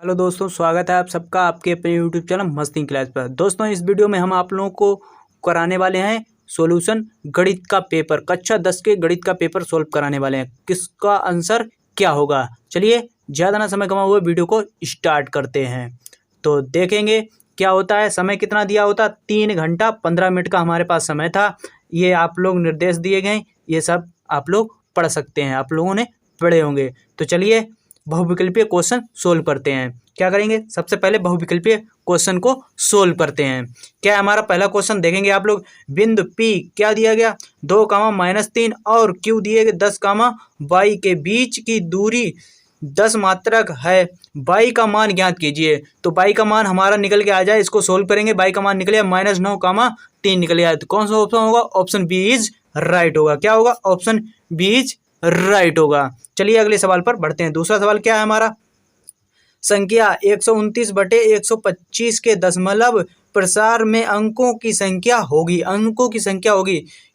Hello दोस्तों, स्वागत है आप सबका आपके अपने यूट्यूब चैनल मस्ती क्लास पर। दोस्तों, इस वीडियो में हम आप लोगों को कराने वाले हैं सॉल्यूशन गणित का पेपर। कक्षा 10 के गणित का पेपर सॉल्व कराने वाले हैं। किसका आंसर क्या होगा, चलिए ज़्यादा ना समय कमाए हुए वीडियो को स्टार्ट करते हैं। तो देखेंगे क्या होता है। समय कितना दिया होता, 3 घंटा 15 मिनट का हमारे पास समय था। ये आप लोग निर्देश दिए गए, ये सब आप लोग पढ़ सकते हैं, आप लोगों ने पढ़े होंगे। तो चलिए बहुविकल्पीय क्वेश्चन सोल्व करते हैं। क्या करेंगे, सबसे पहले बहुविकल्पीय क्वेश्चन को सोल्व करते हैं। क्या है हमारा पहला क्वेश्चन, देखेंगे आप लोग। बिंदु P क्या दिया गया, 2, -3 और Q दिए गए 10, y के बीच की दूरी 10 मात्रक है। y का मान ज्ञात कीजिए। तो y का मान हमारा निकल के आ जाए, इसको सोल्व करेंगे। y का मान निकले -9, 3 निकले आए। तो कौन सा ऑप्शन होगा, ऑप्शन बी इज राइट होगा। क्या होगा, ऑप्शन बी इज राइट होगा। चलिए अगले सवाल पर बढ़ते हैं। दूसरा सवाल क्या है हमारा, संख्या 129/125 के दशमलव प्रसार में अंकों की संख्या होगी।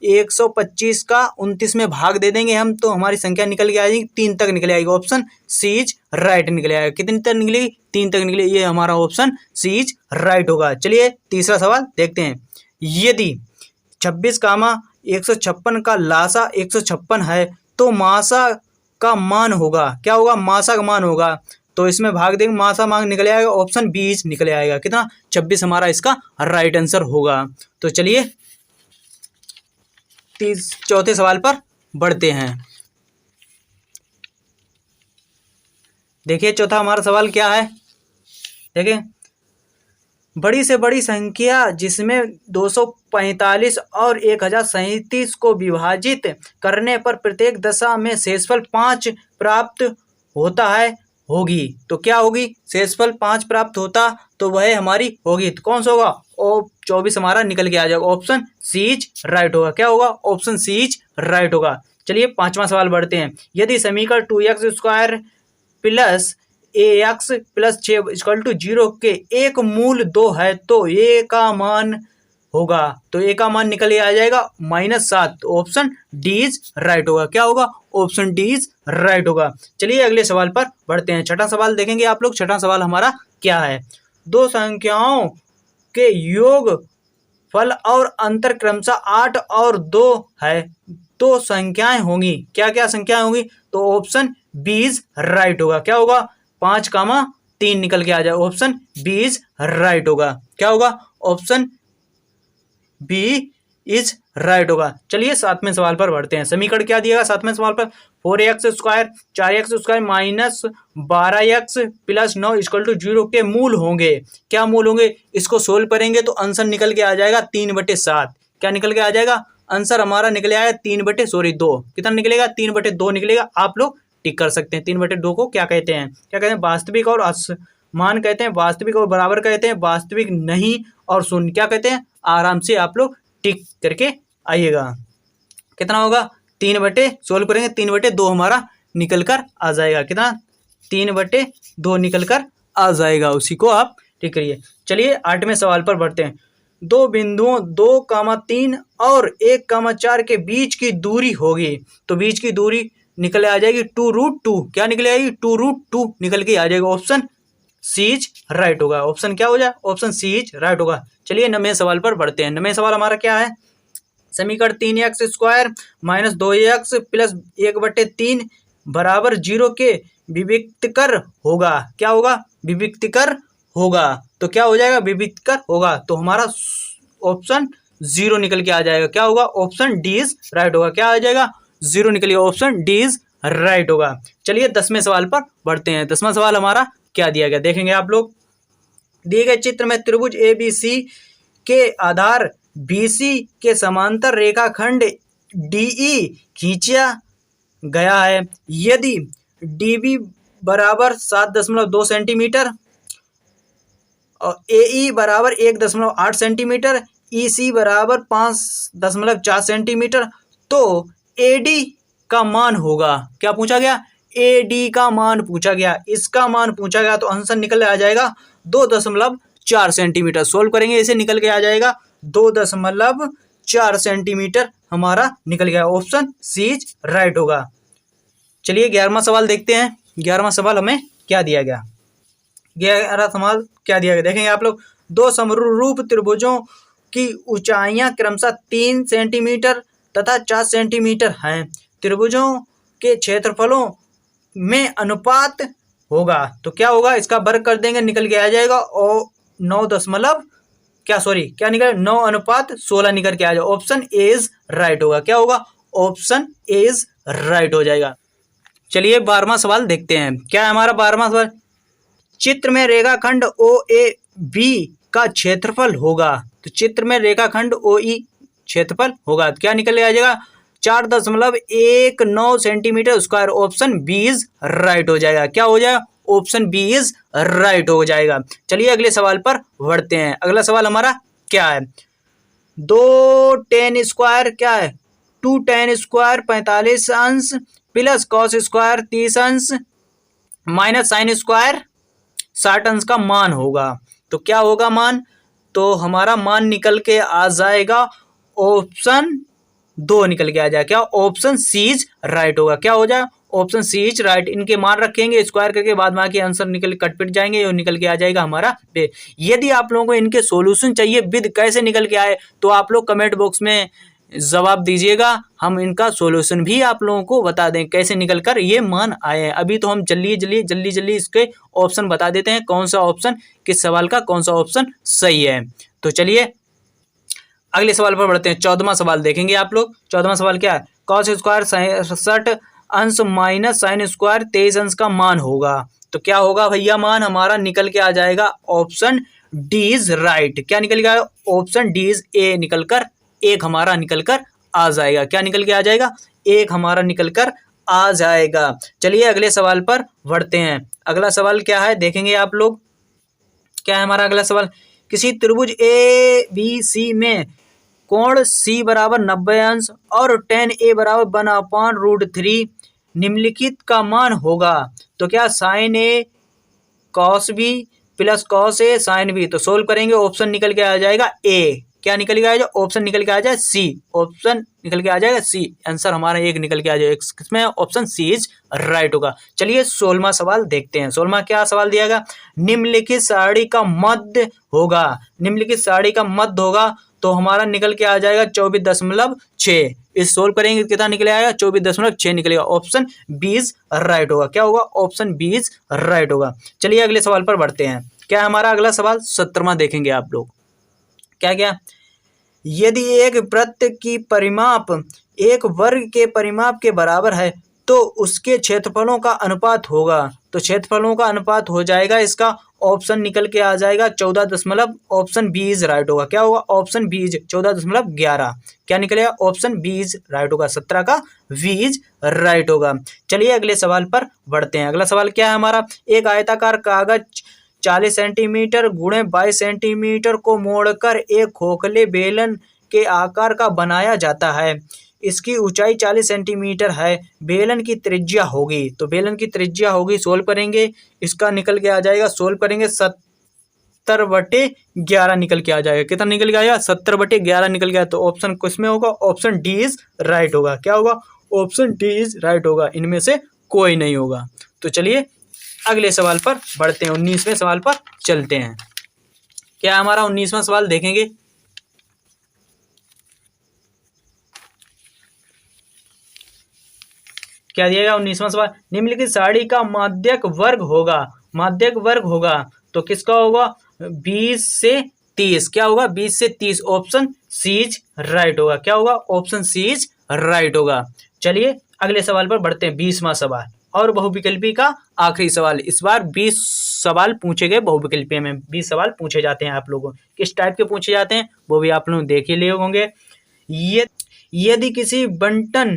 125 का 29 में भाग दे देंगे हम, तो हमारी संख्या निकल के आएगी 3 तक निकल आएगी। ऑप्शन सी इज राइट निकल आएगा। कितनी तक निकलेगी, 3 तक निकले, ये हमारा ऑप्शन सी इज राइट होगा। चलिए तीसरा सवाल देखते हैं। यदि 26, 156 का लासा 156 है तो मासा का मान होगा। क्या होगा, मासा का मान होगा। तो इसमें भाग देंगे, मासा मान निकल आएगा, ऑप्शन बी निकल आएगा। कितना, 26 हमारा इसका राइट आंसर होगा। तो चलिए चौथे सवाल पर बढ़ते हैं। देखिए चौथा हमारा सवाल क्या है, देखिए। बड़ी से बड़ी संख्या जिसमें 245 और 1037 को विभाजित करने पर प्रत्येक दशा में शेषफल 5 प्राप्त होता है होगी। तो क्या होगी, शेषफल 5 प्राप्त होता तो वह हमारी होगी। तो कौन सा होगा, 24 हमारा निकल के आ जाएगा। ऑप्शन सी इज राइट होगा। क्या होगा, ऑप्शन सी इज राइट होगा। चलिए पांचवा सवाल बढ़ते हैं। यदि समीकरण 2x² प्लस ax प्लस 6 0 के एक मूल 2 है तो ए का मान होगा। तो ए का मान निकल आ जाएगा -7। तो ऑप्शन डी इज राइट होगा। क्या होगा, ऑप्शन डी इज राइट होगा। चलिए अगले सवाल पर बढ़ते हैं। छठा सवाल देखेंगे आप लोग। छठा सवाल हमारा क्या है, दो संख्याओं के योग फल और अंतर क्रमशः 8 और 2 है तो संख्याएं होंगी। क्या क्या संख्याएं होंगी, तो ऑप्शन बी इज राइट होगा। क्या होगा, 5, 3 निकल के आ जाए। ऑप्शन बी इज राइट होगा। क्या होगा, ऑप्शन बी इज राइट होगा। चलिए सातवें सवाल पर बढ़ते हैं। समीकरण क्या दिएगा सातवें सवाल पर, 4x² 4x² minus 12x plus 9 0 के मूल होंगे। क्या मूल होंगे, इसको सोल्व करेंगे तो आंसर निकल के आ जाएगा 3/7। क्या निकल के आ जाएगा, आंसर हमारा निकले आया 3/2। कितना निकलेगा, 3/2 निकलेगा। आप लोग टिक कर सकते हैं। 3/2 को क्या कहते हैं, क्या कहते हैं, वास्तविक और असमान कहते हैं, वास्तविक और बराबर कहते हैं, वास्तविक नहीं और शून्य क्या कहते हैं। आराम से आप लोग टिक करके आइएगा। कितना होगा, 3 सोल्व करेंगे 3/2 हमारा निकल कर आ जाएगा। कितना, 3/2 निकल कर आ जाएगा। उसी को आप टिक करिए। चलिए आठवें सवाल पर बढ़ते हैं। दो बिंदुओं 2, 3 और 1, 4 के बीच की दूरी होगी। तो बीच की दूरी निकल आ जाएगी 2√2। क्या निकल आएगी, 2√2 निकल के आ जाएगा। ऑप्शन सी इज राइट होगा। ऑप्शन क्या हो जाए, ऑप्शन सी इज राइट होगा। चलिए 9वें सवाल पर बढ़ते हैं। 9वें सवाल हमारा क्या है, समीकरण 3x² माइनस 2x प्लस 1/3 बराबर 0 के विविक्तकर होगा। क्या होगा, विविक्तकर होगा। तो क्या हो जाएगा, विविक्तकर होगा। तो हमारा ऑप्शन 0 निकल के आ जाएगा। क्या होगा, ऑप्शन डी इज राइट होगा। क्या आ जाएगा, 0 निकलेगा। ऑप्शन डी इज राइट होगा। चलिए 10वें सवाल पर बढ़ते हैं। 10वां सवाल हमारा क्या दिया गया, देखेंगे आप लोग। दिए गए चित्र में त्रिभुज ABC के आधार BC के समांतर रेखाखंड DE खींचा गया है। यदि DB बराबर 7.2 सेंटीमीटर और AE बराबर 1.8 सेंटीमीटर, EC बराबर 5.4 सेंटीमीटर, तो AD का मान होगा। क्या पूछा गया, AD का मान पूछा गया, इसका मान पूछा गया। तो आंसर निकल आ जाएगा 2.4 सेंटीमीटर। सोल्व करेंगे इसे, निकल के आ जाएगा 2.4 सेंटीमीटर हमारा निकल गया। ऑप्शन सी इज राइट होगा। चलिए 11वां सवाल देखते हैं। 11वां सवाल हमें क्या दिया गया। 11 सवाल क्या दिया गया देखेंगे आप लोग। दो समरूप त्रिभुजों की ऊंचाइयां क्रमशः 3 सेंटीमीटर तथा 4 सेंटीमीटर हैं। त्रिभुजों के क्षेत्रफलों में अनुपात होगा तो क्या होगा, इसका वर्ग कर देंगे, निकल के आ जाएगा और 9 दशमलव क्या निकल 9:16 निकल के आ जाएगा। ऑप्शन ए इज राइट होगा। क्या होगा, ऑप्शन ए इज राइट हो जाएगा। चलिए 12वां सवाल देखते हैं। क्या है हमारा 12वां सवाल, चित्र में रेखाखंड ओ ए बी का क्षेत्रफल होगा। तो चित्र में रेखाखंड ओ ई क्षेत्रफल होगा तो क्या निकल के आ जाएगा 4.19 centimetre square. Option B is right हो जाएगा। क्या हो जाएगा, ऑप्शन बी इज राइट हो जाएगा। चलिए अगले सवाल पर बढ़ते हैं। अगला सवाल हमारा क्या है, 2 tan स्क्वायर क्या है 2 tan स्क्वायर 45 अंश प्लस कॉस स्क्वायर 30 अंश माइनस साइन स्क्वायर 60 अंश का मान होगा। तो क्या होगा मान, तो हमारा मान निकल के आ जाएगा ऑप्शन 2 निकल के आ जाएगा। क्या, ऑप्शन सी इज राइट होगा। क्या हो जाएगा, ऑप्शन सी इज राइट। इनके मान रखेंगे स्क्वायर करके, बाद में आके आंसर निकल कट पिट जाएंगे और निकल के आ जाएगा हमारा बे। यदि आप लोगों को इनके सॉल्यूशन चाहिए विद कैसे निकल के आए तो आप लोग कमेंट बॉक्स में जवाब दीजिएगा, हम इनका सॉल्यूशन भी आप लोगों को बता दें कैसे निकल कर ये मान आए हैं। अभी तो हम जल्दी इसके ऑप्शन बता देते हैं, कौन सा ऑप्शन किस सवाल का कौन सा ऑप्शन सही है। तो चलिए अगले सवाल पर बढ़ते हैं। 14वां सवाल देखेंगे आप लोग। 14वां सवाल क्या है, कॉस स्क्वायर 60 अंश माइनस साइन स्क्वायर 23 अंश का मान होगा। तो क्या होगा भैया, मान हमारा निकल के आ जाएगा ऑप्शन डी इज राइट। क्या निकल के आएगा, ऑप्शन डी इज ए निकल कर एक हमारा निकल कर आ जाएगा। क्या निकल के आ जाएगा, एक हमारा निकल कर आ जाएगा। चलिए अगले सवाल पर बढ़ते हैं। अगला सवाल क्या है देखेंगे आप लोग। क्या है हमारा अगला सवाल, किसी त्रिभुज ए बी सी में कोण सी बराबर 90 अंश और tan ए बराबर 1/√3 निम्नलिखित का मान होगा। तो क्या sign A cos B plus cos A sine B. तो सोल्व करेंगे, ऑप्शन निकल के आ जाएगा ए। क्या निकल के आ जाए, ऑप्शन निकल के आ जाए सी। ऑप्शन निकल के आ जाएगा सी। आंसर हमारा एक निकल के आ जाएगा, किसमें ऑप्शन सी इज राइट होगा। चलिए 16वां सवाल देखते हैं। 16वां क्या सवाल दिया गया, निम्नलिखित सारणी का मध्य होगा। निम्नलिखित सारणी का मध्य होगा तो हमारा निकल के आ जाएगा 24.6। इस सोल्व करेंगे कितना निकले आएगा 24.6 निकलेगा। ऑप्शन बी इज राइट होगा। क्या होगा, ऑप्शन बी इज राइट होगा। चलिए अगले सवाल पर बढ़ते हैं। क्या हमारा अगला सवाल 17वां देखेंगे आप लोग। क्या, यदि एक वृत्त की परिमाप एक वर्ग के परिमाप के बराबर है तो उसके क्षेत्रफलों का अनुपात होगा। तो क्षेत्रफलों का अनुपात हो जाएगा इसका, ऑप्शन निकल के आ जाएगा 14 ऑप्शन बी इज राइट होगा। क्या होगा, ऑप्शन बी इज 14.11। क्या निकलेगा, ऑप्शन बी इज राइट होगा। 17 का वी इज राइट होगा। चलिए अगले सवाल पर बढ़ते हैं। अगला सवाल क्या है हमारा, एक आयताकार कागज 40 सेंटीमीटर गुणे 22 सेंटीमीटर को मोड़कर एक खोखले बेलन के आकार का बनाया जाता है। इसकी ऊंचाई 40 सेंटीमीटर है। बेलन की त्रिज्या होगी। तो बेलन की त्रिज्या होगी, सोल्व करेंगे, इसका निकल के आ जाएगा, सोल्व करेंगे 70/11 निकल के आ जाएगा। कितना निकल के आएगा, 70/11 निकल गया। तो ऑप्शन किसमें होगा, ऑप्शन डी इज राइट होगा। क्या होगा, ऑप्शन डी इज राइट होगा। इनमें से कोई नहीं होगा। तो चलिए अगले सवाल पर बढ़ते हैं। 19वें सवाल पर चलते हैं। क्या हमारा 19वां सवाल देखेंगे। क्या दिएगा 19वां सवाल, निम्नलिखित सारणी का माध्यक वर्ग होगा। माध्यक वर्ग होगा तो किसका होगा, 20 से 30। क्या होगा, 20 से 30। ऑप्शन सी इज राइट होगा। क्या होगा, ऑप्शन सी इज राइट होगा। चलिए अगले सवाल पर बढ़ते हैं। 20वां सवाल और बहुविकल्पी का आखिरी सवाल। इस बार 20 सवाल पूछे गए बहुविकल्पी में। 20 सवाल पूछे जाते हैं। आप लोगों किस टाइप के पूछे जाते हैं वो भी आप लोग देख ही लिए होंगे। यदि किसी बंटन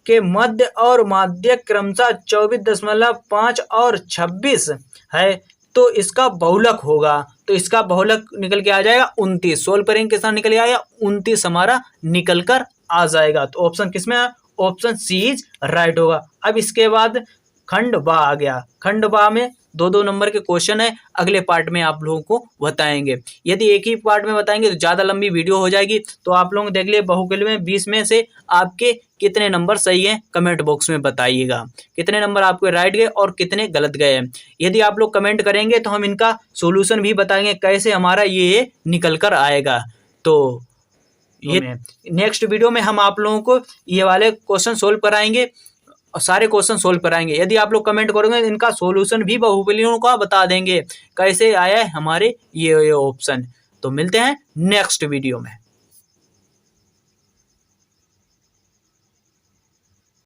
के मध्य और माध्यक क्रमशः 24.5 और 26 है तो इसका बहुलक होगा। तो इसका बहुलक निकल के आ जाएगा 29। सोल्व करेंगे कितना निकल आएगा, 29 हमारा निकल कर आ जाएगा। तो ऑप्शन किसमें है, ऑप्शन सी इज राइट होगा। अब इसके बाद खंड बा आ गया। खंड बा में 2-2 नंबर के क्वेश्चन है, अगले पार्ट में आप लोगों को बताएंगे। यदि एक ही पार्ट में बताएंगे तो ज़्यादा लंबी वीडियो हो जाएगी। तो आप लोग देख लिए बहुविकल्पी में 20 में से आपके कितने नंबर सही हैं कमेंट बॉक्स में बताइएगा, कितने नंबर आपके राइट गए और कितने गलत गए हैं। यदि आप लोग कमेंट करेंगे तो हम इनका सोल्यूशन भी बताएंगे कैसे हमारा ये निकल कर आएगा। तो ये नेक्स्ट वीडियो में हम आप लोगों को ये वाले क्वेश्चन सोल्व कराएंगे और सारे क्वेश्चन सोल्व कराएंगे। यदि आप लोग कमेंट करोगे तो इनका सॉल्यूशन भी बाहुबलियों का बता देंगे कैसे आया है हमारे ये ऑप्शन। तो मिलते हैं नेक्स्ट वीडियो में।